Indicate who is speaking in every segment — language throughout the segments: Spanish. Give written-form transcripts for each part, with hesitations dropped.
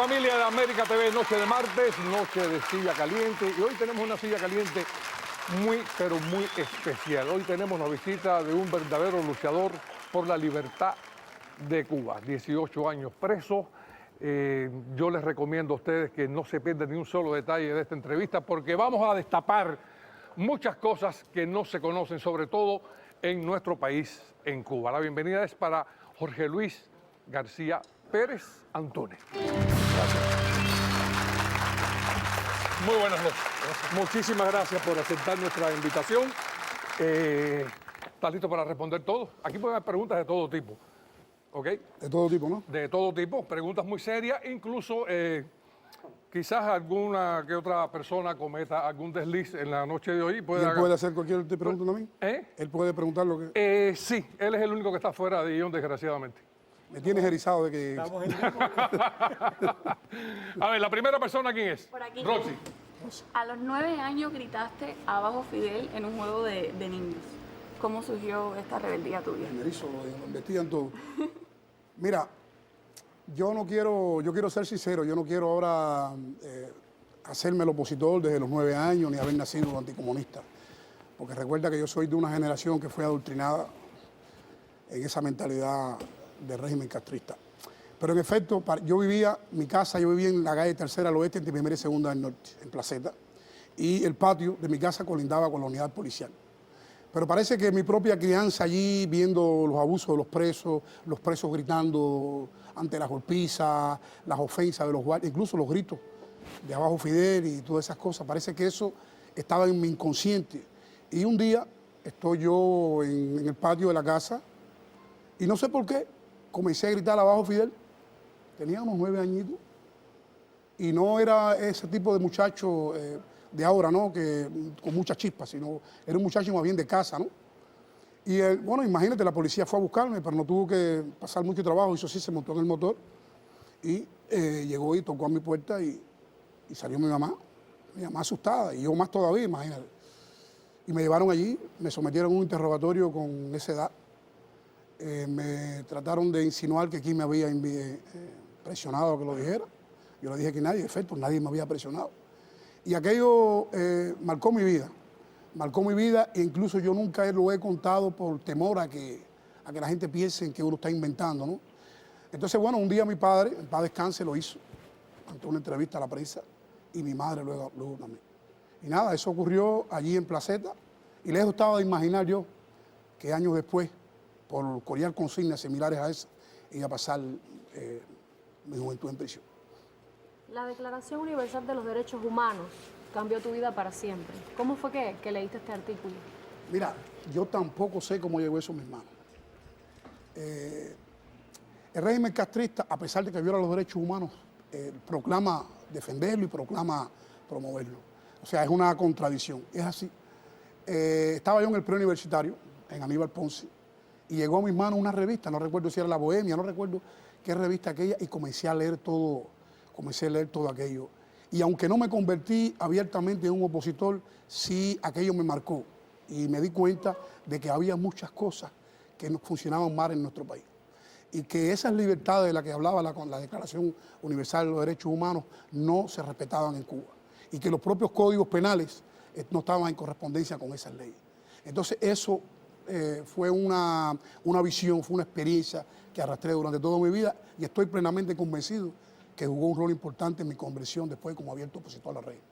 Speaker 1: familia de América TV, noche de martes, noche de silla caliente. Y hoy tenemos una silla caliente muy, pero muy especial. Hoy tenemos la visita de un verdadero luchador por la libertad de Cuba. 18 años preso. Yo les recomiendo a ustedes que no se pierdan ni un solo detalle de esta entrevista porque vamos a destapar muchas cosas que no se conocen, sobre todo en nuestro país, en Cuba. La bienvenida es para Jorge Luis García Pérez Antúnez. Gracias. Muy buenas noches. Muchísimas gracias por aceptar nuestra invitación. ¿Estás listo para responder todo? Aquí pueden haber preguntas de todo tipo. ¿Ok?
Speaker 2: De todo tipo, ¿no?
Speaker 1: De todo tipo, preguntas muy serias, incluso quizás alguna que otra persona cometa algún desliz en la noche de hoy.
Speaker 2: ¿Y él puede hacer cualquier pregunta también?
Speaker 1: ¿Él
Speaker 2: puede preguntar lo que...
Speaker 1: sí, él es el único que está fuera de guión, desgraciadamente.
Speaker 2: Me tienes erizado de que...
Speaker 3: Estamos en
Speaker 1: A ver, la primera persona, ¿quién es?
Speaker 4: Por aquí.
Speaker 1: Roxy.
Speaker 4: A los 9 años gritaste abajo Fidel en un juego de niños. ¿Cómo surgió esta rebeldía tuya?
Speaker 2: Me erizo, lo investigan todo. Mira, yo quiero ser sincero, yo no quiero ahora hacerme el opositor desde los 9 años ni haber nacido anticomunista. Porque recuerda que yo soy de una generación que fue adoctrinada en esa mentalidad del régimen castrista. Pero en efecto, yo vivía en la calle Tercera al Oeste, entre Primera y Segunda del Norte, en Placeta, y el patio de mi casa colindaba con la unidad policial. Pero parece que mi propia crianza allí, viendo los abusos de los presos gritando ante las golpizas, las ofensas de los guardias, incluso los gritos de abajo Fidel y todas esas cosas, parece que eso estaba en mi inconsciente. Y un día estoy yo en el patio de la casa y no sé por qué comencé a gritar abajo Fidel. Tenía unos 9 añitos y no era ese tipo de muchacho de ahora, ¿no? Que con mucha chispa, sino era un muchacho más bien de casa, ¿no? Y bueno, imagínate, la policía fue a buscarme, pero no tuvo que pasar mucho trabajo, eso sí, se montó en el motor y llegó y tocó a mi puerta y salió mi mamá asustada y yo más todavía, imagínate. Y me llevaron allí, me sometieron a un interrogatorio con esa edad. Me trataron de insinuar que aquí me había presionado a que lo dijera. Yo le dije que nadie, en efecto, nadie me había presionado. Y aquello marcó mi vida e incluso yo nunca lo he contado por temor a que la gente piense en que uno está inventando, ¿no? Entonces, bueno, un día mi padre, en paz descanse, lo hizo ante una entrevista a la prensa y mi madre luego también. Y nada, eso ocurrió allí en Placeta y lejos estaba de imaginar yo que años después, por corear consignas similares a esa, iba a pasar mi juventud en prisión.
Speaker 5: La Declaración Universal de los Derechos Humanos cambió tu vida para siempre. ¿Cómo fue que leíste este artículo?
Speaker 2: Mira, yo tampoco sé cómo llegó eso a mis manos. El régimen castrista, a pesar de que viola los derechos humanos, proclama defenderlo y proclama promoverlo. O sea, es una contradicción, es así. Estaba yo en el preuniversitario, en Aníbal Ponce, y llegó a mis manos una revista, no recuerdo si era La Bohemia, no recuerdo qué revista aquella, y comencé a leer todo aquello. Y aunque no me convertí abiertamente en un opositor, sí aquello me marcó. Y me di cuenta de que había muchas cosas que no funcionaban mal en nuestro país. Y que esas libertades de las que hablaba la Declaración Universal de los Derechos Humanos no se respetaban en Cuba. Y que los propios códigos penales no estaban en correspondencia con esas leyes. Entonces eso fue una visión, fue una experiencia que arrastré durante toda mi vida y estoy plenamente convencido que jugó un rol importante en mi conversión después como abierto opositor a la reina.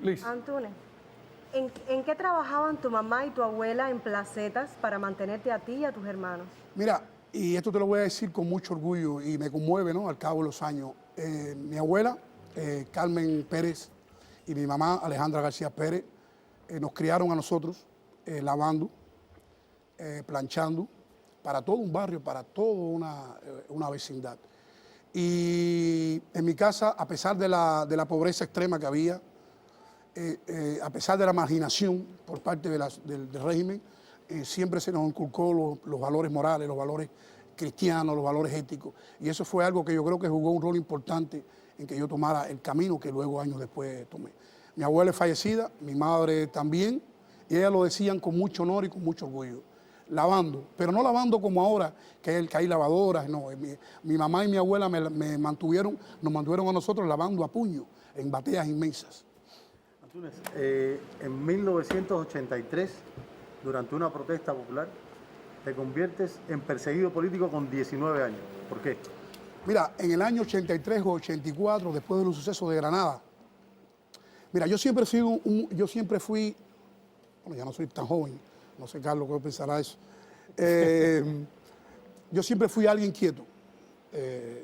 Speaker 1: Liz.
Speaker 3: Antúnez, ¿en qué trabajaban tu mamá y tu abuela en Placetas para mantenerte a ti y a tus hermanos?
Speaker 2: Mira, y esto te lo voy a decir con mucho orgullo y me conmueve, ¿no? Al cabo de los años. Mi abuela, Carmen Pérez, y mi mamá, Alejandra García Pérez, nos criaron a nosotros lavando, planchando, para todo un barrio, para toda una vecindad. Y en mi casa, a pesar de la pobreza extrema que había, a pesar de la marginación por parte del régimen, siempre se nos inculcó los valores morales, los valores cristianos, los valores éticos. Y eso fue algo que yo creo que jugó un rol importante en que yo tomara el camino que luego años después tomé. Mi abuela es fallecida, mi madre también, y ellas lo decían con mucho honor y con mucho orgullo. lavando, pero no lavando como ahora, que hay lavadoras, no. Mi mamá y mi abuela nos mantuvieron a nosotros lavando a puño en bateas inmensas.
Speaker 6: Antúnez, en 1983, durante una protesta popular, te conviertes en perseguido político con 19 años. ¿Por qué?
Speaker 2: Mira, en el año 83 o 84, después de los sucesos de Granada, mira, yo siempre fui, bueno, ya no soy tan joven, no sé, Carlos, ¿qué pensará eso? Yo siempre fui alguien quieto,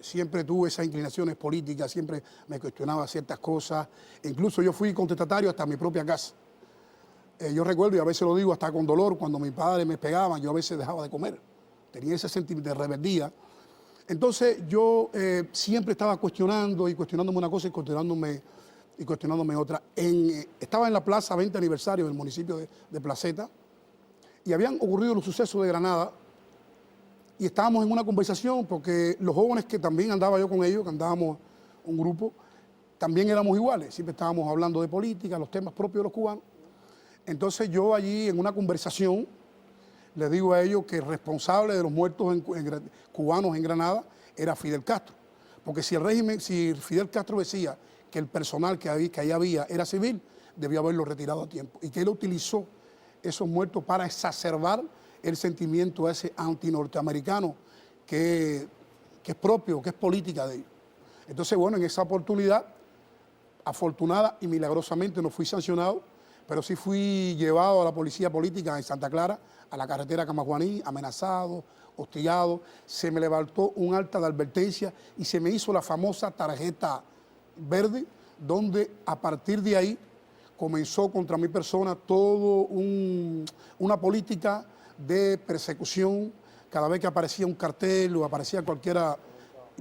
Speaker 2: siempre tuve esas inclinaciones políticas, siempre me cuestionaba ciertas cosas, incluso yo fui contestatario hasta mi propia casa. Yo recuerdo, y a veces lo digo hasta con dolor, cuando mis padres me pegaban, yo a veces dejaba de comer, tenía ese sentimiento de rebeldía. Entonces yo siempre estaba cuestionándome una cosa y cuestionándome otra. Estaba en la plaza 20 aniversario del municipio de Placeta y habían ocurrido los sucesos de Granada y estábamos en una conversación porque los jóvenes que también andaba yo con ellos, que andábamos un grupo, también éramos iguales, siempre estábamos hablando de política, los temas propios de los cubanos. Entonces yo allí en una conversación le digo a ellos que el responsable de los muertos cubanos en Granada era Fidel Castro. Porque si Fidel Castro decía que el personal que ahí había era civil, debió haberlo retirado a tiempo. Y que él utilizó esos muertos para exacerbar el sentimiento ese antinorteamericano que es propio, que es política de ellos. Entonces, bueno, en esa oportunidad, afortunada y milagrosamente no fui sancionado, pero sí fui llevado a la policía política en Santa Clara, a la carretera Camaguaní, amenazado, hostigado. Se me levantó un acta de advertencia y se me hizo la famosa tarjeta verde, donde a partir de ahí comenzó contra mi persona todo una política de persecución. Cada vez que aparecía un cartel o aparecía cualquiera,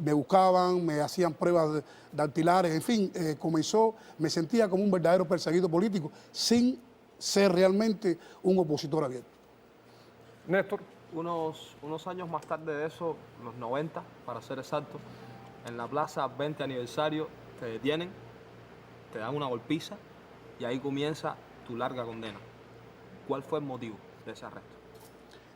Speaker 2: me buscaban, me hacían pruebas de alquilares, en fin, me sentía como un verdadero perseguido político, sin ser realmente un opositor abierto.
Speaker 1: Néstor.
Speaker 7: Unos años más tarde de eso, los 90, para ser exacto, en la plaza 20 aniversario, te detienen, te dan una golpiza y ahí comienza tu larga condena. ¿Cuál fue el motivo de ese arresto?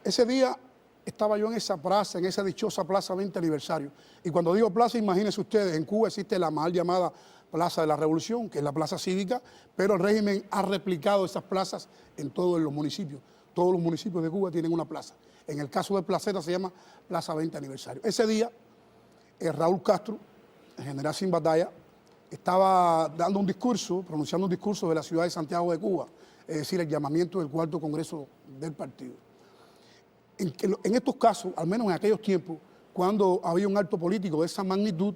Speaker 2: Ese día estaba yo en esa plaza, en esa dichosa plaza 20 aniversario. Y cuando digo plaza, imagínense ustedes, en Cuba existe la mal llamada Plaza de la Revolución, que es la plaza cívica, pero el régimen ha replicado esas plazas en todos los municipios. Todos los municipios de Cuba tienen una plaza. En el caso de Placeta se llama Plaza 20 Aniversario. Ese día, Raúl Castro, el general sin batalla, estaba dando un discurso, pronunciando un discurso de la ciudad de Santiago de Cuba, es decir, el llamamiento del cuarto Congreso del partido. En estos casos, al menos en aquellos tiempos, cuando había un acto político de esa magnitud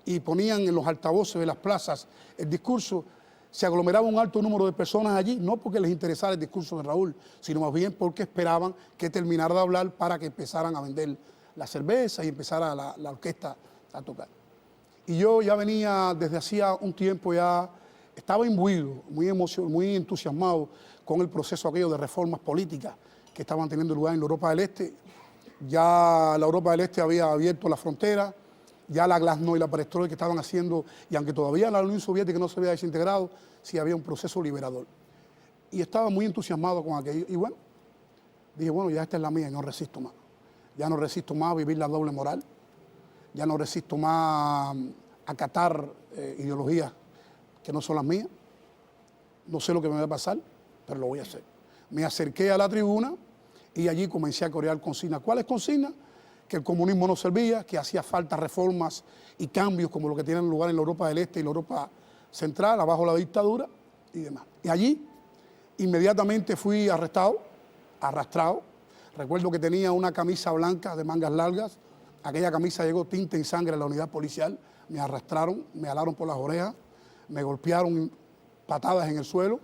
Speaker 2: y ponían en los altavoces de las plazas el discurso, se aglomeraba un alto número de personas allí, no porque les interesara el discurso de Raúl, sino más bien porque esperaban que terminara de hablar para que empezaran a vender la cerveza y empezara la orquesta a tocar. Y yo ya venía desde hacía un tiempo, ya estaba imbuido, muy entusiasmado con el proceso aquello de reformas políticas que estaban teniendo lugar en la Europa del Este. Ya la Europa del Este había abierto la frontera, ya la glasnost y la perestroika que estaban haciendo, y aunque todavía la Unión Soviética no se había desintegrado, sí había un proceso liberador. Y estaba muy entusiasmado con aquello. Y bueno, dije, bueno, ya esta es la mía y no resisto más. Ya no resisto más vivir la doble moral, ya no resisto más acatar ideologías que no son las mías. No sé lo que me va a pasar, pero lo voy a hacer. Me acerqué a la tribuna y allí comencé a corear consignas. ¿Cuáles consignas? Que el comunismo no servía, que hacía falta reformas y cambios como los que tienen lugar en la Europa del Este y la Europa Central, abajo la dictadura y demás. Y allí inmediatamente fui arrastrado. Recuerdo que tenía una camisa blanca de mangas largas. Aquella camisa llegó tinta en sangre a la unidad policial. Me arrastraron, me alaron por las orejas, me golpearon patadas en el suelo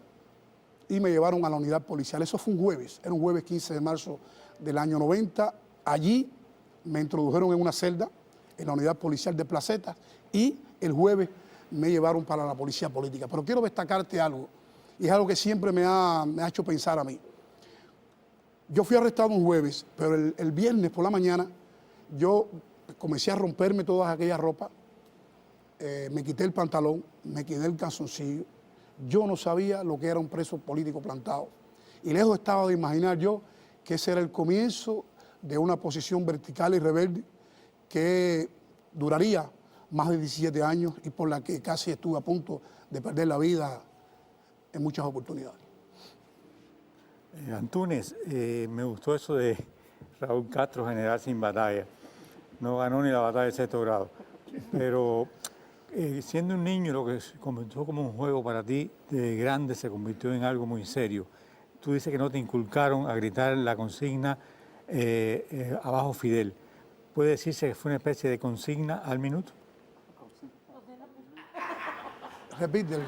Speaker 2: y me llevaron a la unidad policial. Eso fue un jueves, era un jueves 15 de marzo del año 90. Allí me introdujeron en una celda en la unidad policial de Placeta y el jueves me llevaron para la policía política. Pero quiero destacarte algo, y es algo que siempre me ha hecho pensar a mí. Yo fui arrestado un jueves, pero el viernes por la mañana yo comencé a romperme todas aquellas ropas, me quité el pantalón, me quité el calzoncillo. Yo no sabía lo que era un preso político plantado. Y lejos estaba de imaginar yo que ese era el comienzo de una posición vertical y rebelde que duraría más de 17 años y por la que casi estuve a punto de perder la vida en muchas oportunidades.
Speaker 8: Antúnez, me gustó eso de Raúl Castro, general sin batalla. No ganó ni la batalla de sexto grado. Pero siendo un niño, lo que comenzó como un juego para ti, de grande se convirtió en algo muy serio. Tú dices que no te inculcaron a gritar la consigna abajo Fidel. ¿Puede decirse que fue una especie de consigna al minuto?
Speaker 2: Repítelo.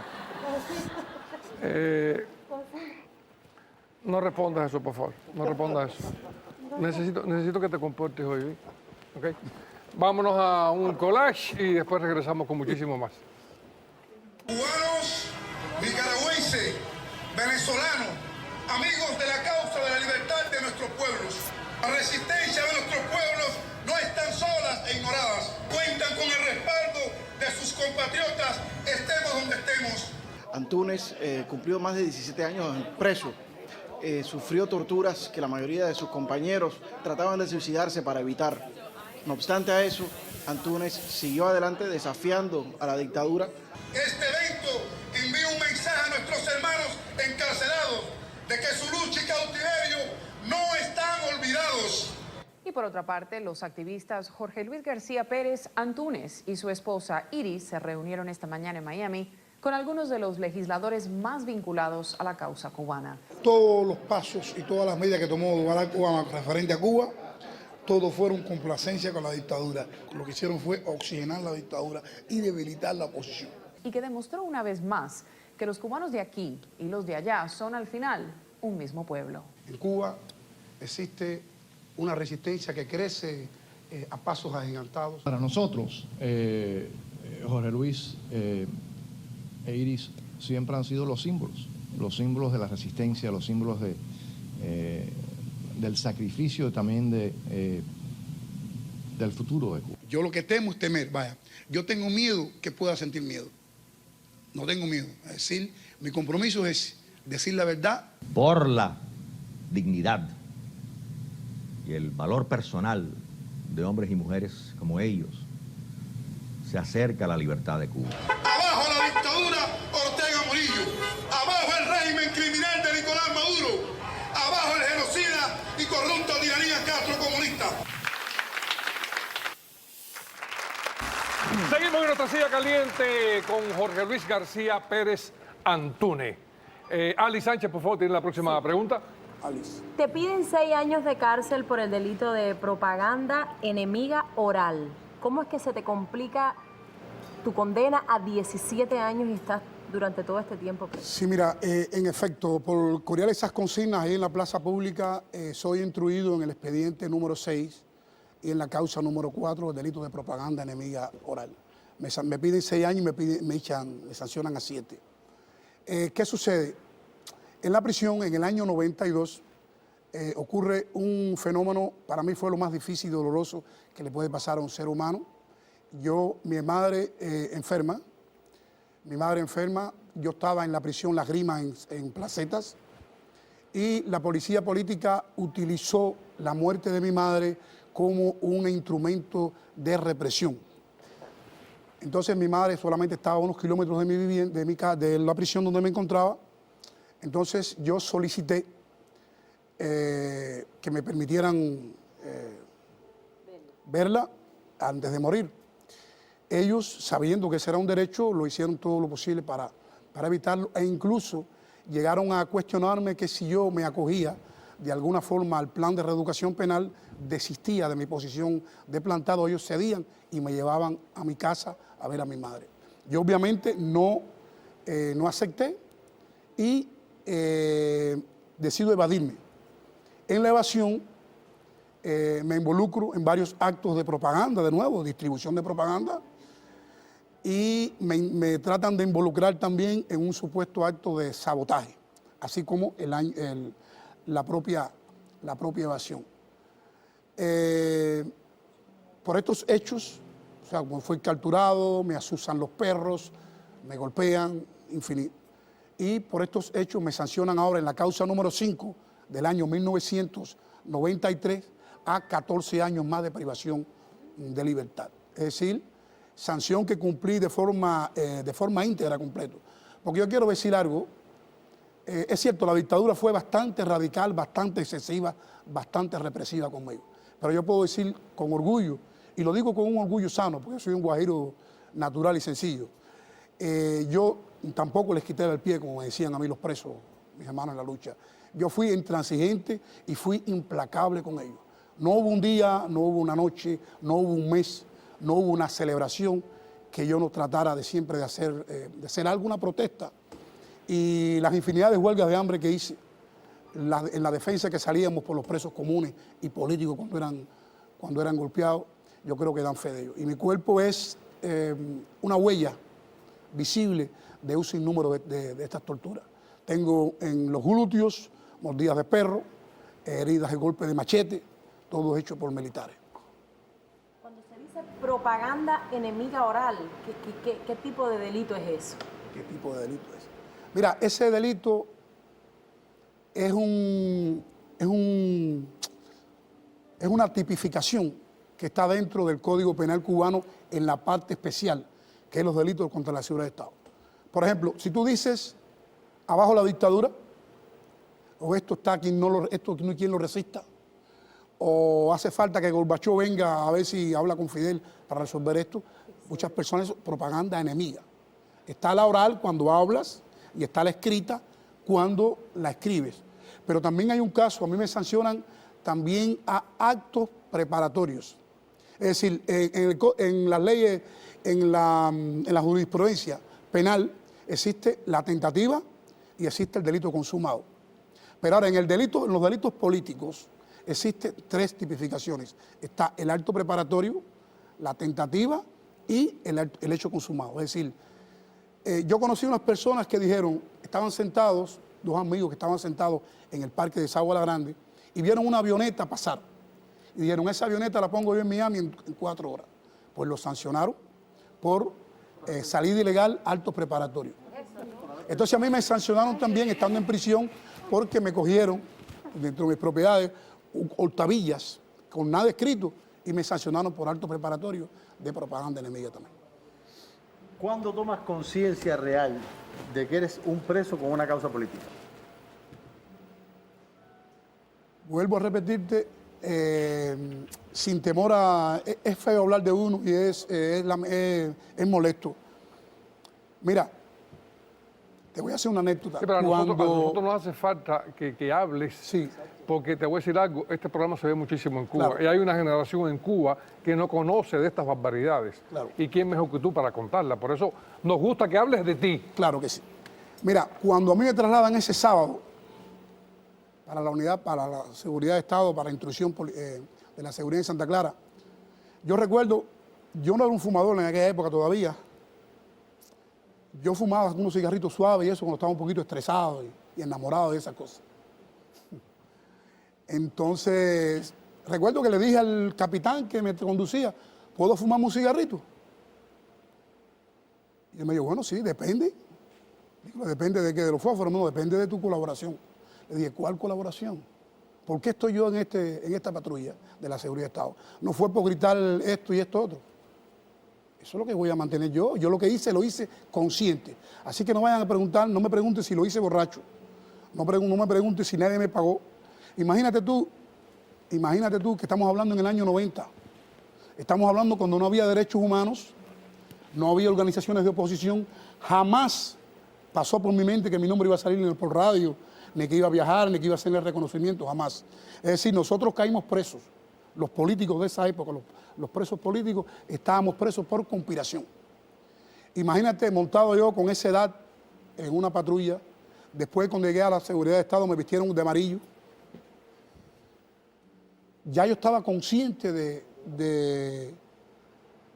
Speaker 1: No respondas eso, por favor. No respondas eso. Necesito que te comportes hoy. ¿Okay? Vámonos a un collage y después regresamos con muchísimo más.
Speaker 9: Cubanos, nicaragüenses, venezolanos, amigos de la causa de la libertad de nuestros pueblos. La resistencia de nuestros pueblos no están solas e ignoradas. Cuentan con el respaldo de sus compatriotas, estemos donde estemos.
Speaker 10: Antúnez cumplió más de 17 años preso. Sufrió torturas que la mayoría de sus compañeros trataban de suicidarse para evitar. No obstante a eso, Antúnez siguió adelante desafiando a la dictadura.
Speaker 9: Este evento envía un mensaje a nuestros hermanos encarcelados de que su lucha y cautiverio no están olvidados.
Speaker 11: Y por otra parte, los activistas Jorge Luis García Pérez Antúnez y su esposa Iris se reunieron esta mañana en Miami con algunos de los legisladores más vinculados a la causa cubana.
Speaker 2: Todos los pasos y todas las medidas que tomó Barack Obama referente a Cuba, todos fueron complacencia con la dictadura. Lo que hicieron fue oxigenar la dictadura y debilitar la oposición.
Speaker 11: Y que demostró una vez más que los cubanos de aquí y los de allá son al final un mismo pueblo.
Speaker 2: En Cuba existe una resistencia que crece a pasos agigantados.
Speaker 12: Para nosotros, Jorge Luis e Iris siempre han sido los símbolos de la resistencia, los símbolos del sacrificio también del futuro de Cuba.
Speaker 2: Yo lo que temo es temer, yo tengo miedo que pueda sentir miedo. No tengo miedo. Es decir, mi compromiso es decir la verdad.
Speaker 13: Por la dignidad y el valor personal de hombres y mujeres como ellos, se acerca a la libertad de Cuba.
Speaker 9: Abajo la dictadura Ortega Murillo, abajo el régimen criminal de Nicolás Maduro, abajo el genocida y corrupta tiranía Castro comunista.
Speaker 1: Seguimos en nuestra silla caliente con Jorge Luis García Pérez Antúnez. Ali Sánchez, por favor, tiene la próxima pregunta.
Speaker 2: Alice.
Speaker 3: Te piden 6 años de cárcel por el delito de propaganda enemiga oral. ¿Cómo es que se te complica tu condena a 17 años y estás durante todo este tiempo preso?
Speaker 2: Sí, mira, en efecto, por corear esas consignas ahí en la plaza pública, soy instruido en el expediente número 6 y en la causa número 4, el delito de propaganda enemiga oral. Me piden 6 años y me sancionan a 7. ¿Qué sucede? En la prisión, en el año 92, ocurre un fenómeno, para mí fue lo más difícil y doloroso que le puede pasar a un ser humano. Mi madre enferma, yo estaba en la prisión Las Grimas en Placetas y la policía política utilizó la muerte de mi madre como un instrumento de represión. Entonces mi madre solamente estaba a unos kilómetros de mi vivienda, de la prisión donde me encontraba. Entonces yo solicité que me permitieran verla antes de morir. Ellos, sabiendo que ese era un derecho, lo hicieron todo lo posible para evitarlo e incluso llegaron a cuestionarme que si yo me acogía de alguna forma al plan de reeducación penal, desistía de mi posición de plantado, ellos cedían y me llevaban a mi casa a ver a mi madre. Yo obviamente no acepté y decido evadirme. En la evasión me involucro en varios actos de propaganda, de nuevo, distribución de propaganda, y me tratan de involucrar también en un supuesto acto de sabotaje, así como la propia evasión. Por estos hechos, o sea, como fui capturado, me asusan los perros, me golpean, infinito. y por estos hechos me sancionan ahora en la causa número 5 del año 1993 a 14 años más de privación de libertad. Es decir, sanción que cumplí de forma íntegra, completo. Porque yo quiero decir algo, es cierto, la dictadura fue bastante radical, bastante excesiva, bastante represiva conmigo. Pero yo puedo decir con orgullo, y lo digo con un orgullo sano, porque yo soy un guajiro natural y sencillo, yo tampoco les quité el pie, como me decían a mí los presos, mis hermanos en la lucha. Yo fui intransigente y fui implacable con ellos. No hubo un día, no hubo una noche, no hubo un mes, no hubo una celebración que yo no tratara de siempre de hacer alguna protesta. Y las infinidades de huelgas de hambre que hice, en la defensa que salíamos por los presos comunes y políticos cuando eran golpeados, yo creo que dan fe de ello. Y mi cuerpo es una huella visible de un sinnúmero de estas torturas. Tengo en los glúteos mordidas de perro, heridas de golpe de machete, todo hecho por militares.
Speaker 3: Cuando se dice propaganda enemiga oral, ¿qué tipo de delito es eso?
Speaker 2: ¿Qué tipo de delito es? Mira, ese delito es una tipificación que está dentro del Código Penal cubano en la parte especial, que es los delitos contra la seguridad del Estado. Por ejemplo, si tú dices abajo la dictadura, o esto está quien no hay quien lo resista, o hace falta que Gorbachov venga a ver si habla con Fidel para resolver esto, muchas personas, propaganda enemiga. Está la oral cuando hablas y está la escrita cuando la escribes. Pero también hay un caso, a mí me sancionan también a actos preparatorios. Es decir, en las leyes, en la jurisprudencia penal existe la tentativa y existe el delito consumado. Pero ahora en los delitos políticos existen 3 tipificaciones. Está el acto preparatorio, la tentativa y el hecho consumado. Es decir, yo conocí unas personas que dijeron, estaban sentados, 2 amigos que estaban sentados en el parque de Sagua la Grande y vieron una avioneta pasar. Y dijeron, esa avioneta la pongo yo en Miami en 4 horas. Pues lo sancionaron por salida ilegal, actos preparatorios. Entonces a mí me sancionaron también estando en prisión porque me cogieron dentro de mis propiedades hurtavillas con nada escrito y me sancionaron por actos preparatorios de propaganda enemiga también.
Speaker 6: ¿Cuándo tomas conciencia real de que eres un preso con una causa política?
Speaker 2: Vuelvo a repetirte, sin temor a... Es feo hablar de uno y es molesto. Mira, te voy a hacer una anécdota.
Speaker 1: Sí, pero a nosotros nos hace falta que hables,
Speaker 2: sí,
Speaker 1: porque te voy a decir algo, este programa se ve muchísimo en Cuba.
Speaker 2: Claro.
Speaker 1: Y hay una generación en Cuba que no conoce de estas barbaridades.
Speaker 2: Claro.
Speaker 1: Y quién mejor que tú para contarla. Por eso nos gusta que hables de ti.
Speaker 2: Claro que sí. Mira, cuando a mí me trasladan ese sábado para la unidad, para la seguridad de Estado, para la instrucción de la seguridad en Santa Clara, yo recuerdo, yo no era un fumador en aquella época todavía. Yo fumaba unos cigarritos suaves y eso cuando estaba un poquito estresado y enamorado de esas cosas. Entonces, recuerdo que le dije al capitán que me conducía, ¿puedo fumarme un cigarrito? Y él me dijo, bueno, sí, depende. Digo, depende de qué, de los fósforos, no, depende de tu colaboración. Le dije, ¿cuál colaboración? ¿Por qué estoy yo en esta patrulla de la seguridad de Estado? No fue por gritar esto y esto otro. Eso es lo que voy a mantener yo. Yo lo que hice, lo hice consciente. Así que no vayan a preguntar, no me pregunten si lo hice borracho. No me pregunten si nadie me pagó. Imagínate tú que estamos hablando en el año 90. Estamos hablando cuando no había derechos humanos, no había organizaciones de oposición. Jamás pasó por mi mente que mi nombre iba a salir por radio, ni que iba a viajar, ni que iba a hacer el reconocimiento, jamás. Es decir, nosotros caímos presos. Los políticos de esa época, los presos políticos, estábamos presos por conspiración. Imagínate montado yo con esa edad en una patrulla, después cuando llegué a la seguridad de Estado me vistieron de amarillo. Ya yo estaba consciente de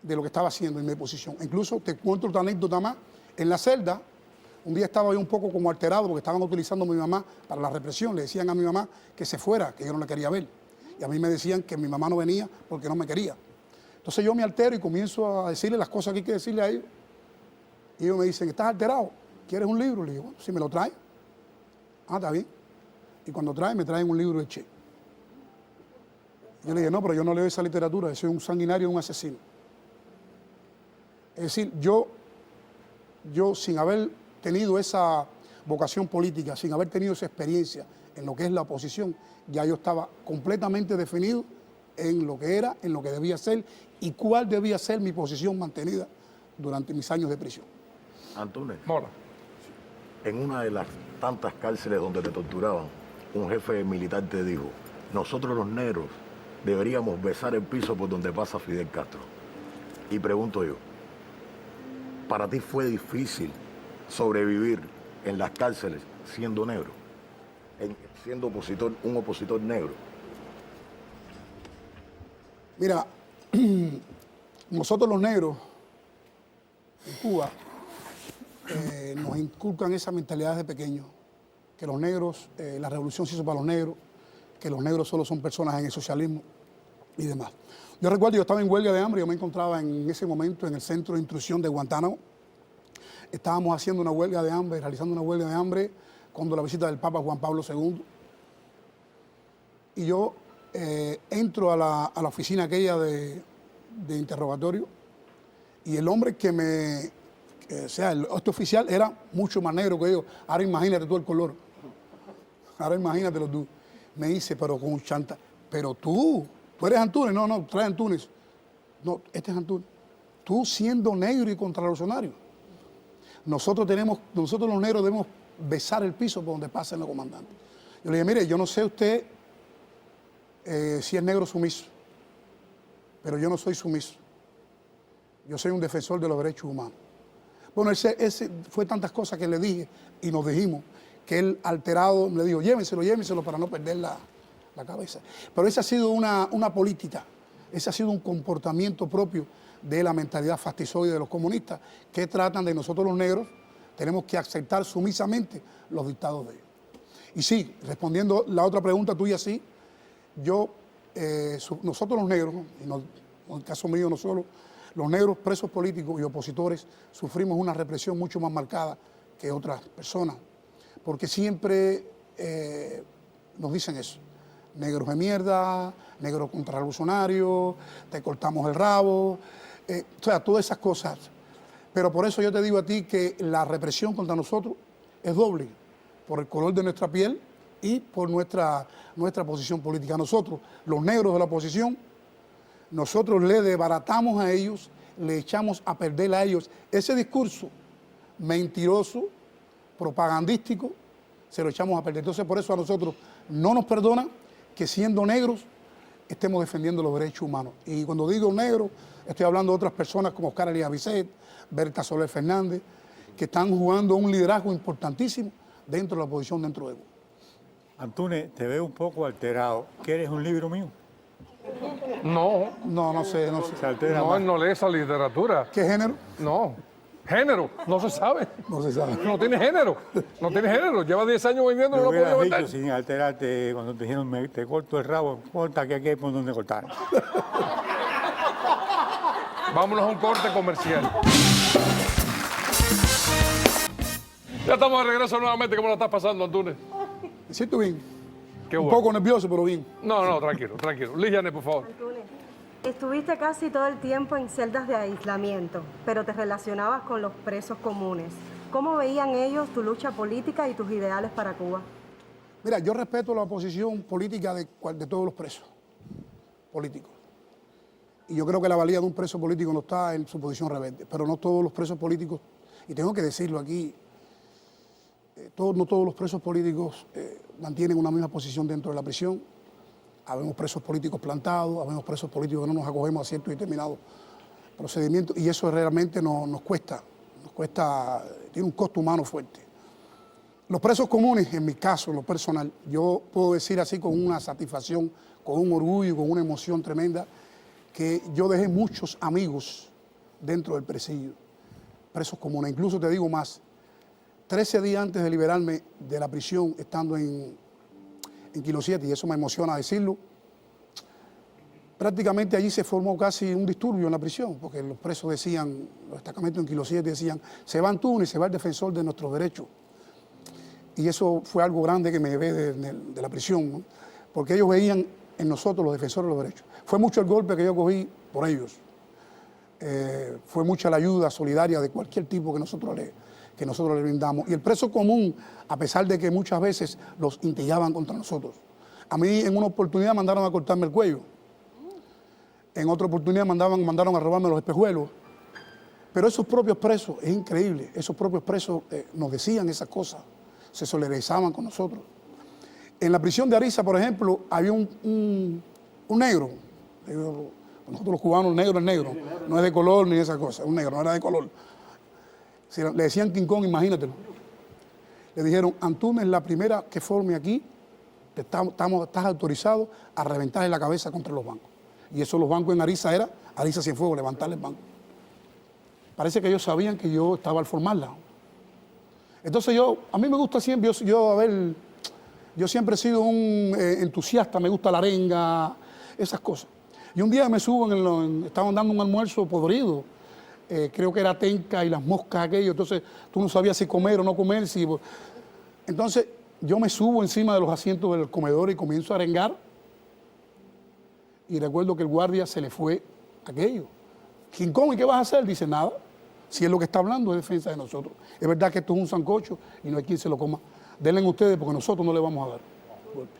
Speaker 2: lo que estaba haciendo en mi posición. Incluso te cuento otra anécdota más. En la celda, un día estaba yo un poco como alterado porque estaban utilizando a mi mamá para la represión. Le decían a mi mamá que se fuera, que yo no la quería ver. Y a mí me decían que mi mamá no venía porque no me quería. Entonces yo me altero y comienzo a decirle las cosas que hay que decirle a ellos. Y ellos me dicen, ¿estás alterado? ¿quieres un libro? Le digo, bueno, si me lo trae. Ah, está bien. Y cuando me traen un libro de Che. Yo le dije, no, pero yo no leo esa literatura, yo soy un sanguinario, un asesino. Es decir, yo sin haber tenido esa vocación política, sin haber tenido esa experiencia en lo que es la oposición, ya yo estaba completamente definido en lo que era, en lo que debía ser y cuál debía ser mi posición mantenida durante mis años de prisión.
Speaker 14: Antúnez,
Speaker 1: Mora.
Speaker 14: en una de las tantas cárceles donde te torturaban, un jefe militar te dijo, nosotros los negros deberíamos besar el piso por donde pasa Fidel Castro. Y pregunto yo, ¿para ti fue difícil sobrevivir en las cárceles siendo negro? Siendo un opositor negro.
Speaker 2: Mira, nosotros los negros en Cuba nos inculcan esa mentalidad desde pequeños, que los negros, la revolución se hizo para los negros, que los negros solo son personas en el socialismo y demás. Yo recuerdo, yo estaba en huelga de hambre, yo me encontraba en ese momento en el centro de instrucción de Guantánamo. Estábamos haciendo una huelga de hambre, realizando una huelga de hambre cuando la visita del Papa Juan Pablo II. Y yo entro a la oficina aquella de interrogatorio y el hombre que este oficial era mucho más negro que yo. Ahora imagínate tú el color. Ahora imagínatelo tú. Me dice, pero con un chanta, pero tú eres Antúnez. No, trae Antúnez. No, este es Antúnez. Tú siendo negro y contrarrevolucionario. Nosotros los negros debemos besar el piso por donde pasen los comandantes. Yo le dije, mire, yo no sé usted si es negro sumiso, pero yo no soy sumiso. Yo soy un defensor de los derechos humanos. Bueno, ese fue tantas cosas que le dije y nos dijimos que él alterado me dijo, llévenselo para no perder la cabeza. Pero esa ha sido una política, ese ha sido un comportamiento propio de la mentalidad fascistoide de los comunistas que tratan de nosotros los negros, tenemos que aceptar sumisamente los dictados de ellos. Y sí, respondiendo la otra pregunta tuya, sí, nosotros los negros, y no, en el caso mío no solo, los negros presos políticos y opositores sufrimos una represión mucho más marcada que otras personas, porque siempre nos dicen eso, negros de mierda, negros contrarrevolucionarios, te cortamos el rabo, o sea, todas esas cosas. Pero por eso yo te digo a ti que la represión contra nosotros es doble, por el color de nuestra piel y por nuestra posición política. Nosotros, los negros de la oposición, nosotros le desbaratamos a ellos, le echamos a perder a ellos ese discurso mentiroso, propagandístico, se lo echamos a perder. Entonces, por eso a nosotros no nos perdona que siendo negros estemos defendiendo los derechos humanos. Y cuando digo negro, estoy hablando de otras personas como Oscar Elías Bisset, Berta Soler Fernández, que están jugando un liderazgo importantísimo dentro de la oposición dentro de Cuba.
Speaker 8: Antúnez, te veo un poco alterado. ¿Quieres un libro mío?
Speaker 2: No sé.
Speaker 8: Se altera
Speaker 1: No,
Speaker 8: más.
Speaker 1: él no lee esa literatura.
Speaker 2: ¿Qué género?
Speaker 1: No. Género, no se sabe.
Speaker 2: No se sabe.
Speaker 1: No tiene género. No tiene género. Lleva 10 años vendiendo y
Speaker 8: Me
Speaker 1: no lo
Speaker 8: hubieras
Speaker 1: puede
Speaker 8: dicho
Speaker 1: vender.
Speaker 8: sin alterarte cuando te dijeron te corto el rabo, corta que aquí hay por donde cortar.
Speaker 1: Vámonos a un corte comercial. Ya estamos de regreso nuevamente. ¿Cómo la estás pasando, Antúnez?
Speaker 2: Me siento bien.
Speaker 1: Qué
Speaker 2: Un
Speaker 1: bueno.
Speaker 2: poco nervioso, pero bien.
Speaker 1: No, tranquilo. Lígiane, por favor.
Speaker 15: Estuviste casi todo el tiempo en celdas de aislamiento, pero te relacionabas con los presos comunes. ¿Cómo veían ellos tu lucha política y tus ideales para Cuba?
Speaker 2: Mira, yo respeto la posición política de todos los presos políticos. Y yo creo que la valía de un preso político no está en su posición rebelde, pero no todos los presos políticos, y tengo que decirlo aquí, no todos los presos políticos mantienen una misma posición dentro de la prisión. Habemos presos políticos plantados, habemos presos políticos que no nos acogemos a ciertos y determinados procedimientos, y eso realmente nos cuesta, tiene un costo humano fuerte. Los presos comunes, en mi caso, en lo personal, yo puedo decir así con una satisfacción, con un orgullo, con una emoción tremenda, que yo dejé muchos amigos dentro del presidio, presos comunes. Incluso te digo más, 13 días antes de liberarme de la prisión, estando en Kilo 7, y eso me emociona decirlo, prácticamente allí se formó casi un disturbio en la prisión, porque los presos decían, los destacamentos en Kilo 7 decían, se va Antúnez, se va el defensor de nuestros derechos. Y eso fue algo grande que me llevé de la prisión, ¿no? Porque ellos veían en nosotros los defensores de los derechos. Fue mucho el golpe que yo cogí por ellos. Fue mucha la ayuda solidaria de cualquier tipo que nosotros le brindamos. Y el preso común, a pesar de que muchas veces los instigaban contra nosotros. A mí en una oportunidad mandaron a cortarme el cuello. En otra oportunidad mandaron a robarme los espejuelos. Pero esos propios presos, es increíble, esos propios presos nos decían esas cosas, se solidarizaban con nosotros. En la prisión de Ariza, por ejemplo, había un negro. Nosotros los cubanos, el negro es negro, no es de color ni esa cosa, un negro, no era de color. Le decían King Kong, imagínatelo. Le dijeron, Antúnez, la primera que forme aquí, estás autorizado a reventarle la cabeza contra los bancos. Y eso los bancos en Ariza era, Ariza Cienfuegos, levantarle el banco. Parece que ellos sabían que yo estaba al formarla. Entonces a mí me gusta siempre, yo siempre he sido un entusiasta, me gusta la arenga, esas cosas. Y un día me subo, estaban dando un almuerzo podrido, creo que era tenca y las moscas aquello, entonces tú no sabías si comer o no comer. Entonces yo me subo encima de los asientos del comedor y comienzo a arengar. Y recuerdo que el guardia se le fue aquello. King Kong, ¿y qué vas a hacer? Dice, nada. Si es lo que está hablando, es defensa de nosotros. Es verdad que esto es un sancocho y no hay quien se lo coma. Denle ustedes porque nosotros no le vamos a dar golpe.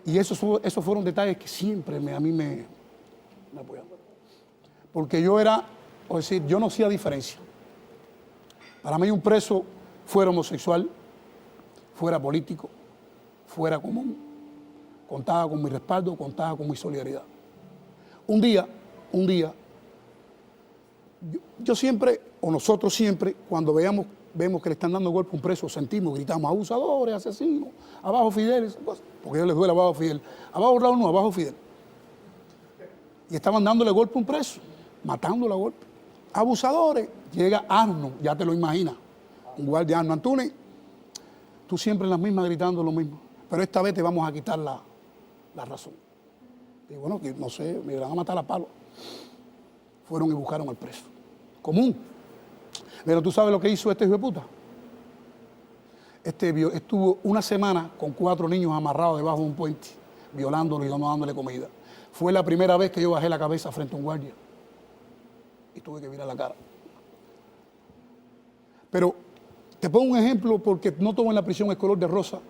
Speaker 2: Y esos fueron detalles que siempre a mí me apoyaron. Porque yo no hacía diferencia. Para mí un preso, fuera homosexual, fuera político, fuera común, contaba con mi respaldo, contaba con mi solidaridad. Un día, yo siempre, o nosotros siempre, cuando vemos que le están dando golpe a un preso, sentimos, gritamos, abusadores, asesinos, abajo Fidel, esas cosas, porque a ellos les duele abajo Fidel. Abajo Raúl no, abajo Fidel. Y estaban dándole golpe a un preso, matándolo a golpe. Abusadores, llega Arno, ya te lo imaginas, un guardia Arno. Antúnez, tú siempre en las mismas gritando lo mismo, pero esta vez te vamos a quitar la razón. Y bueno, que no sé, me van a matar a palo. Fueron y buscaron al preso. Común. Pero tú sabes lo que hizo este hijo de puta. Estuvo una semana con 4 niños amarrados debajo de un puente, violándolos y no dándole comida. Fue la primera vez que yo bajé la cabeza frente a un guardia. Y tuve que mirar la cara. Pero te pongo un ejemplo porque no todo en la prisión es color de rosa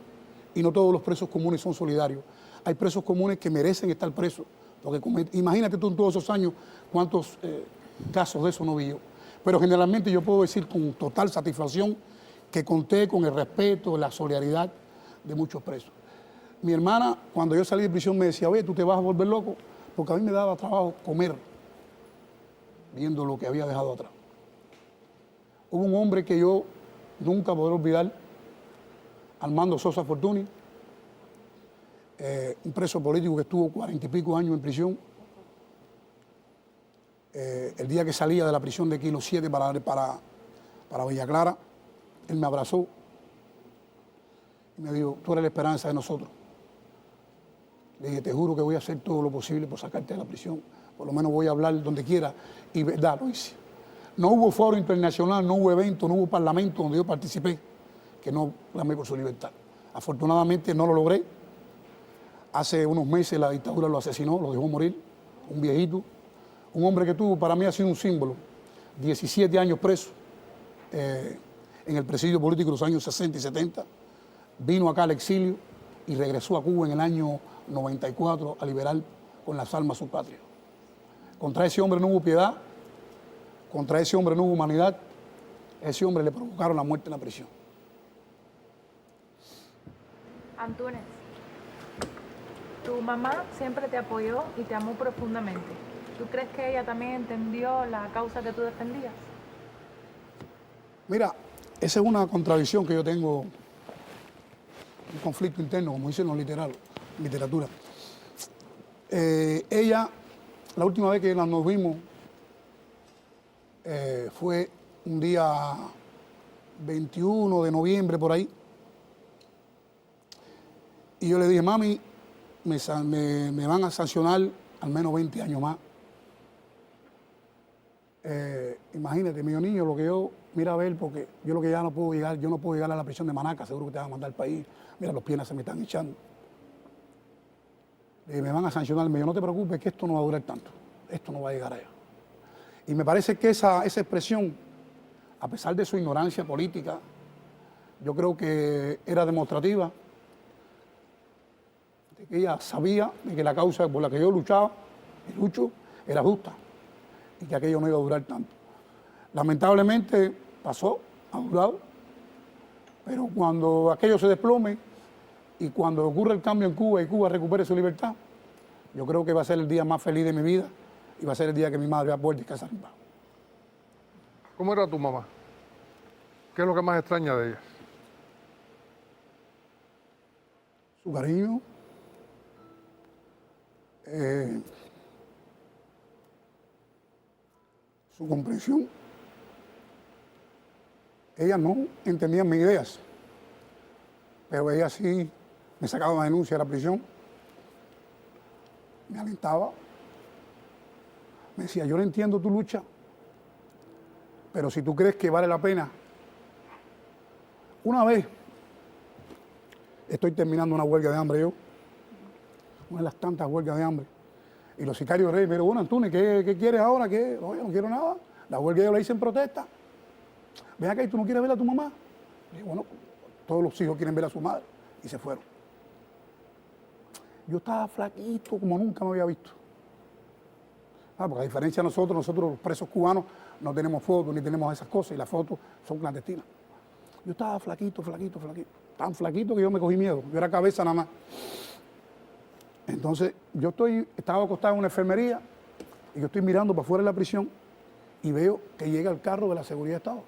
Speaker 2: y no todos los presos comunes son solidarios. Hay presos comunes que merecen estar presos. Porque imagínate tú en todos esos años cuántos casos de eso no vi yo. Pero generalmente yo puedo decir con total satisfacción que conté con el respeto, la solidaridad de muchos presos. Mi hermana, cuando yo salí de prisión, me decía, oye, tú te vas a volver loco, porque a mí me daba trabajo comer, viendo lo que había dejado atrás. Hubo un hombre que yo nunca podré olvidar, Armando Sosa Fortuny, un preso político que estuvo 40 y pico años en prisión. El día que salía de la prisión de Kilo 7 para Villa Clara, él me abrazó y me dijo, tú eres la esperanza de nosotros. Le dije, te juro que voy a hacer todo lo posible por sacarte de la prisión, por lo menos voy a hablar donde quiera, y verdad, lo hice. No hubo foro internacional, no hubo evento, no hubo parlamento donde yo participé, que no clamé por su libertad. Afortunadamente no lo logré. Hace unos meses la dictadura lo asesinó, lo dejó morir, un viejito, un hombre que tuvo, para mí ha sido un símbolo, 17 años preso en el presidio político de los años 60 y 70, vino acá al exilio y regresó a Cuba en el año 94 a liberar con las armas su patria. Contra ese hombre no hubo piedad, contra ese hombre no hubo humanidad, a ese hombre le provocaron la muerte en la prisión.
Speaker 5: Antúnez, tu mamá siempre te apoyó y te amó profundamente. ¿Tú crees que ella también entendió la causa que tú defendías?
Speaker 2: Mira, esa es una contradicción que yo tengo, un conflicto interno, como dicen los literatura. Ella, la última vez que nos vimos, fue un día 21 de noviembre, por ahí. Y yo le dije, mami, me van a sancionar al menos 20 años más. Imagínate, mi niño, lo que yo, mira a ver, porque yo lo que ya no puedo llegar, yo no puedo llegar a la prisión de Manaca, seguro que te van a mandar al país. Mira, los piernas se me están echando. Me van a sancionar, yo no te preocupes, que esto no va a durar tanto, esto no va a llegar allá. Y me parece que esa expresión, a pesar de su ignorancia política, yo creo que era demostrativa de que ella sabía de que la causa por la que yo luchaba y lucho era justa y que aquello no iba a durar tanto. Lamentablemente pasó, ha durado, pero cuando aquello se desplome y cuando ocurra el cambio en Cuba y Cuba recupere su libertad, yo creo que va a ser el día más feliz de mi vida y va a ser el día que mi madre va a poder descansar en paz.
Speaker 1: ¿Cómo era tu mamá? ¿Qué es lo que más extraña de ella?
Speaker 2: Su cariño, su comprensión. Ella no entendía mis ideas, pero ella sí me sacaba una denuncia de la prisión, me alentaba, me decía, yo no entiendo tu lucha, pero si tú crees que vale la pena, una vez estoy terminando una huelga de hambre yo, una de las tantas huelgas de hambre, y los sicarios reyes me dijeron, bueno, Antunes, ¿qué quieres ahora? ¿Qué? No, yo no quiero nada, la huelga yo la hice en protesta. Ven acá y tú no quieres ver a tu mamá. Y dije, bueno, todos los hijos quieren ver a su madre. Y se fueron. Yo estaba flaquito como nunca me había visto. Porque a diferencia de nosotros los presos cubanos no tenemos fotos ni tenemos esas cosas y las fotos son clandestinas. Yo estaba flaquito. Tan flaquito que yo me cogí miedo. Yo era cabeza nada más. Entonces estaba acostado en una enfermería y yo estoy mirando para afuera de la prisión y veo que llega el carro de la seguridad de Estado.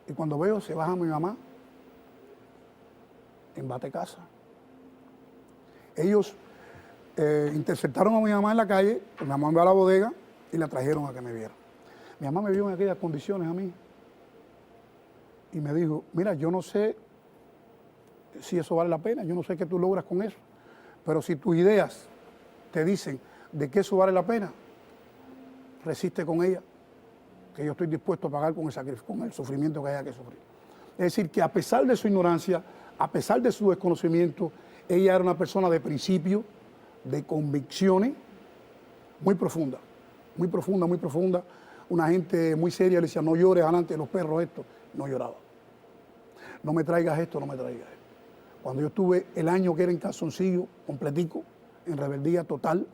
Speaker 2: Y cuando veo, se baja mi mamá en Batecasa. Ellos interceptaron a mi mamá en la calle, mi mamá me va a la bodega y la trajeron a que me viera. Mi mamá me vio en aquellas condiciones a mí y me dijo, mira, yo no sé si eso vale la pena, yo no sé qué tú logras con eso, pero si tus ideas te dicen de que eso vale la pena, resiste con ella, que yo estoy dispuesto a pagar con el sufrimiento que haya que sufrir. Es decir, que a pesar de su ignorancia, a pesar de su desconocimiento, ella era una persona de principios, de convicciones muy profunda, una gente muy seria, le decía, no llores delante de los perros esto, no lloraba. No me traigas esto, no me traigas esto. Cuando yo estuve el año que era en calzoncillo, completico, en rebeldía total,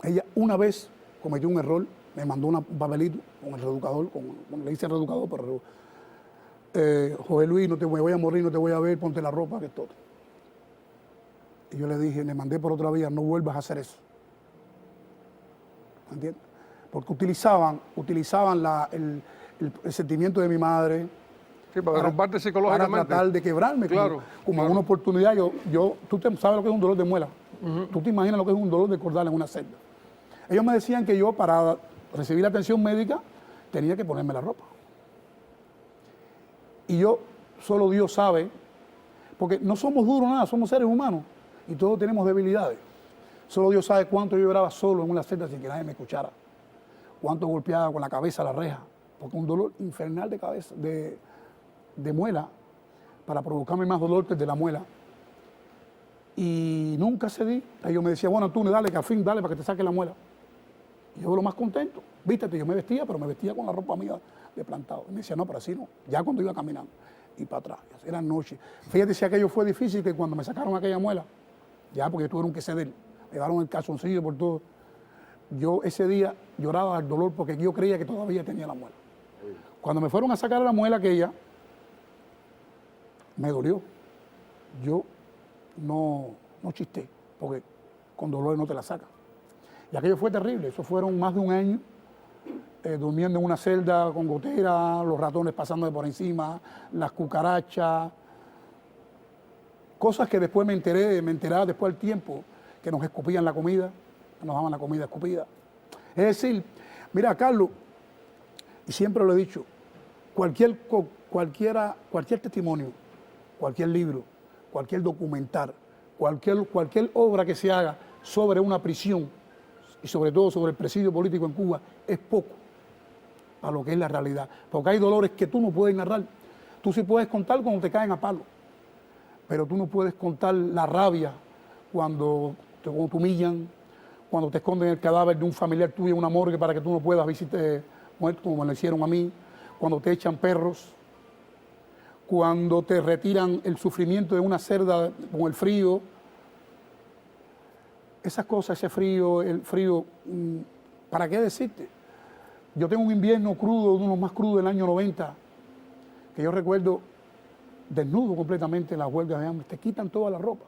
Speaker 2: ella una vez cometió un error, me mandó un papelito con el reeducador, le hice el reeducador, pero José Luis, no te voy a morir, no te voy a ver, ponte la ropa, que es todo. Y yo le dije, le mandé por otra vía, no vuelvas a hacer eso. ¿Entiendes? Porque utilizaban el sentimiento de mi madre.
Speaker 1: Sí, para derrumbarte psicológicamente.
Speaker 2: Para tratar de quebrarme.
Speaker 1: Claro.
Speaker 2: Como una oportunidad. Tú sabes lo que es un dolor de muela. Tú te imaginas lo que es un dolor de cordal en una celda. Ellos me decían que yo, para recibir la atención médica, tenía que ponerme la ropa. Y solo Dios sabe, porque no somos duros nada, somos seres humanos y todos tenemos debilidades. Solo Dios sabe cuánto yo lloraba solo en una celda sin que nadie me escuchara. Cuánto golpeaba con la cabeza a la reja, porque un dolor infernal de cabeza, de muela, para provocarme más dolor que el de la muela. Y nunca cedí. Ellos me decían, bueno, Antunes, dale, que al fin dale para que te saque la muela. Y yo lo más contento. Vístete, yo me vestía, pero me vestía con la ropa mía de plantado. Y me decía, no, pero así no. Ya cuando iba caminando. Y para atrás. Era noche. Fíjate si aquello fue difícil, que cuando me sacaron aquella muela, ya porque tuvieron que ceder, me daron el calzoncillo por todo. Yo ese día lloraba al dolor porque yo creía que todavía tenía la muela. Cuando me fueron a sacar la muela aquella, me dolió. Yo no chisté, porque con dolor no te la sacan. Y aquello fue terrible. Eso fueron más de un año durmiendo en una celda con gotera, los ratones pasando por encima, las cucarachas. Cosas que después me enteraba después del tiempo, que nos escupían la comida, que nos daban la comida escupida. Es decir, mira, Carlos, y siempre lo he dicho, cualquier testimonio, cualquier libro, cualquier documental, cualquier obra que se haga sobre una prisión y sobre todo sobre el presidio político en Cuba es poco a lo que es la realidad. Porque hay dolores que tú no puedes narrar. Tú sí puedes contar cuando te caen a palo, pero tú no puedes contar la rabia cuando te humillan, cuando te esconden el cadáver de un familiar tuyo en una morgue para que tú no puedas visitar muerto, como me lo hicieron a mí, cuando te echan perros, cuando te retiran el sufrimiento de una celda con el frío. Esas cosas, ese frío, el frío, ¿para qué decirte? Yo tengo un invierno crudo, uno de los más crudos del año 90, que yo recuerdo desnudo completamente en las huelgas de hambre, te quitan toda la ropa.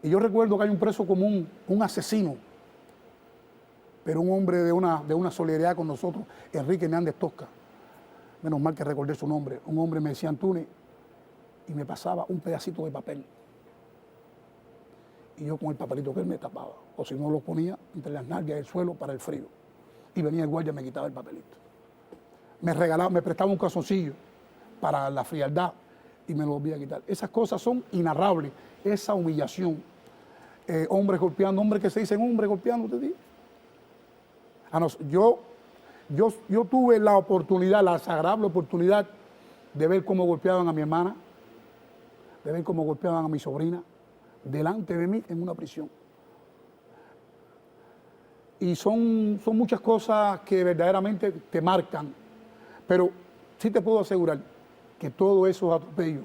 Speaker 2: Y yo recuerdo que hay un preso común, un asesino, pero un hombre de una solidaridad con nosotros, Enrique Hernández Tosca. Menos mal que recordé su nombre. Un hombre me decía Antúnez y me pasaba un pedacito de papel. Y yo con el papelito que él me tapaba, o si no lo ponía entre las nalgas del suelo para el frío. Y venía el guardia y me quitaba el papelito. Me regalaba, me prestaba un calzoncillo para la frialdad y me lo volvía a quitar. Esas cosas son inarrables, esa humillación. Hombres golpeando, hombres que se dicen hombres golpeando, te digo. Yo tuve la oportunidad, la desagradable oportunidad de ver cómo golpeaban a mi hermana, de ver cómo golpeaban a mi sobrina, delante de mí en una prisión. Y son muchas cosas que verdaderamente te marcan, pero sí te puedo asegurar que todos esos atropellos,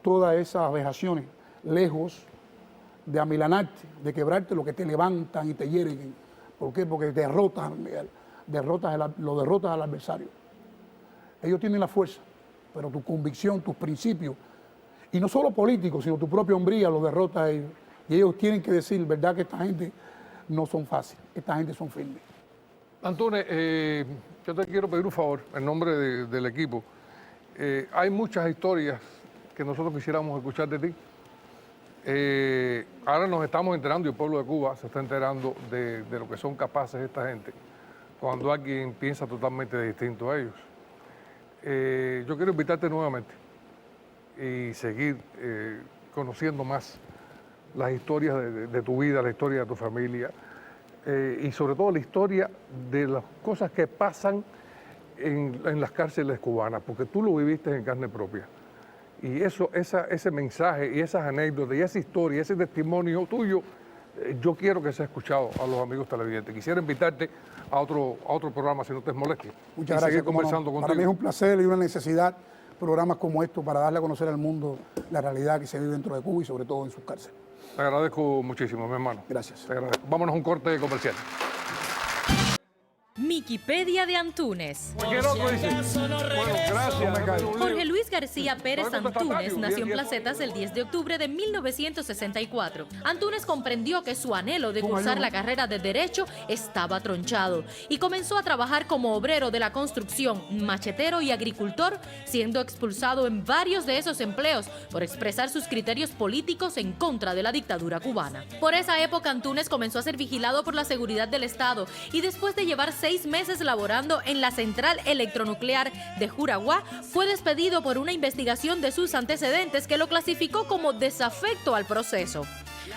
Speaker 2: todas esas vejaciones, lejos de amilanarte, de quebrarte, lo que te levantan y te hieren. ¿Por qué? Porque lo derrotas al adversario. Ellos tienen la fuerza, pero tu convicción, tus principios, y no solo políticos, sino tu propia hombría los derrota a ellos. Y ellos tienen que decir, verdad, que esta gente no son fáciles, esta gente son firmes.
Speaker 1: Antúnez, yo te quiero pedir un favor en nombre del equipo. Hay muchas historias que nosotros quisiéramos escuchar de ti. Ahora nos estamos enterando, y el pueblo de Cuba se está enterando de lo que son capaces esta gente cuando alguien piensa totalmente distinto a ellos. Yo quiero invitarte nuevamente y seguir conociendo más las historias de tu vida, la historia de tu familia y sobre todo la historia de las cosas que pasan en las cárceles cubanas, porque tú lo viviste en carne propia. Y ese mensaje y esas anécdotas y esa historia, ese testimonio tuyo, yo quiero que sea escuchado a los amigos televidentes. Quisiera invitarte a otro programa, si no te molesta.
Speaker 2: Muchas gracias.
Speaker 1: Seguir conversando contigo.
Speaker 2: Para mí es un placer y una necesidad programas como estos para darle a conocer al mundo la realidad que se vive dentro de Cuba y sobre todo en sus cárceles.
Speaker 1: Te agradezco muchísimo, mi hermano.
Speaker 2: Gracias.
Speaker 1: Te agradezco. Vámonos a un corte comercial.
Speaker 16: Wikipedia de Antúnez. Jorge Luis García Pérez Antúnez nació en Placetas el 10 de octubre de 1964. Antúnez comprendió que su anhelo de cursar la carrera de Derecho estaba tronchado y comenzó a trabajar como obrero de la construcción, machetero y agricultor, siendo expulsado en varios de esos empleos por expresar sus criterios políticos en contra de la dictadura cubana. Por esa época, Antúnez comenzó a ser vigilado por la seguridad del Estado y después de llevar 6 meses laborando en la central electronuclear de Juraguá, fue despedido por una investigación de sus antecedentes que lo clasificó como desafecto al proceso.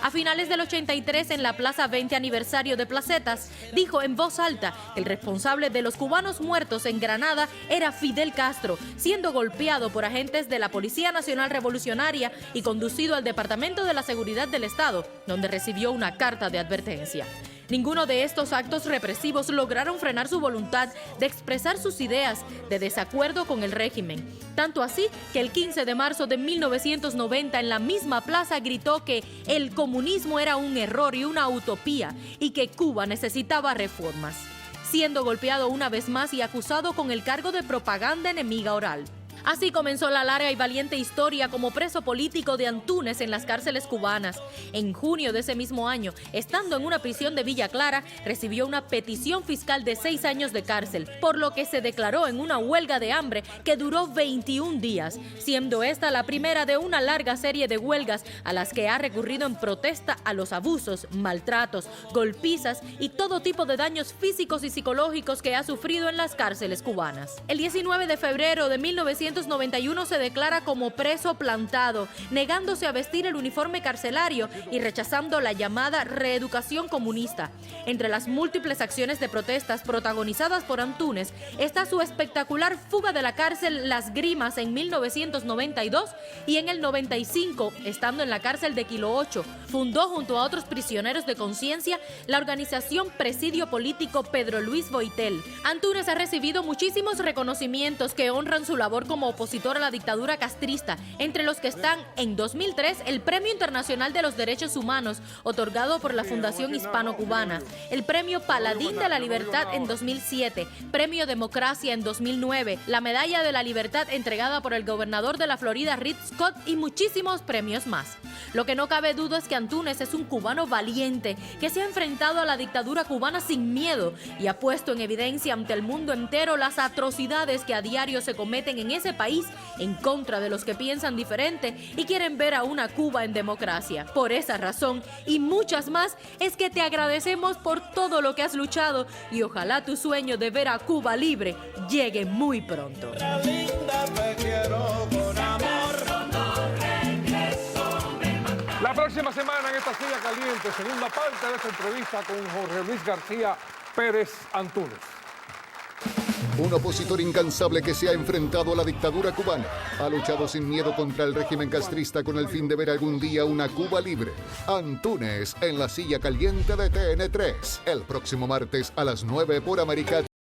Speaker 16: A finales del 83, en la Plaza 20 Aniversario de Placetas, dijo en voz alta que el responsable de los cubanos muertos en Granada era Fidel Castro, siendo golpeado por agentes de la Policía Nacional Revolucionaria y conducido al Departamento de la Seguridad del Estado, donde recibió una carta de advertencia. Ninguno de estos actos represivos lograron frenar su voluntad de expresar sus ideas de desacuerdo con el régimen. Tanto así que el 15 de marzo de 1990 en la misma plaza gritó que el comunismo era un error y una utopía y que Cuba necesitaba reformas, siendo golpeado una vez más y acusado con el cargo de propaganda enemiga oral. Así comenzó la larga y valiente historia como preso político de Antúnez en las cárceles cubanas. En junio de ese mismo año, estando en una prisión de Villa Clara, recibió una petición fiscal de 6 años de cárcel, por lo que se declaró en una huelga de hambre que duró 21 días, siendo esta la primera de una larga serie de huelgas a las que ha recurrido en protesta a los abusos, maltratos, golpizas y todo tipo de daños físicos y psicológicos que ha sufrido en las cárceles cubanas. El 19 de febrero de 1990, 1991 se declara como preso plantado, negándose a vestir el uniforme carcelario y rechazando la llamada reeducación comunista. Entre las múltiples acciones de protestas protagonizadas por Antúnez está su espectacular fuga de la cárcel Las Grimas en 1992 y en el 95, estando en la cárcel de Kilo 8, fundó junto a otros prisioneros de conciencia la organización Presidio Político Pedro Luis Boitel. Antúnez ha recibido muchísimos reconocimientos que honran su labor como opositor a la dictadura castrista, entre los que están en 2003 el Premio Internacional de los Derechos Humanos, otorgado por la Fundación Hispano-Cubana, el Premio Paladín de la Libertad en 2007, Premio Democracia en 2009, la Medalla de la Libertad entregada por el gobernador de la Florida, Rick Scott, y muchísimos premios más. Lo que no cabe duda es que Antúnez es un cubano valiente que se ha enfrentado a la dictadura cubana sin miedo y ha puesto en evidencia ante el mundo entero las atrocidades que a diario se cometen en ese país en contra de los que piensan diferente y quieren ver a una Cuba en democracia. Por esa razón y muchas más es que te agradecemos por todo lo que has luchado y ojalá tu sueño de ver a Cuba libre llegue muy pronto.
Speaker 1: La próxima semana en esta silla caliente, segunda parte de esta entrevista con Jorge Luis García Pérez Antúnez.
Speaker 17: Un opositor incansable que se ha enfrentado a la dictadura cubana. Ha luchado sin miedo contra el régimen castrista con el fin de ver algún día una Cuba libre. Antúnez en la silla caliente de TN3. El próximo martes a las 9 por América.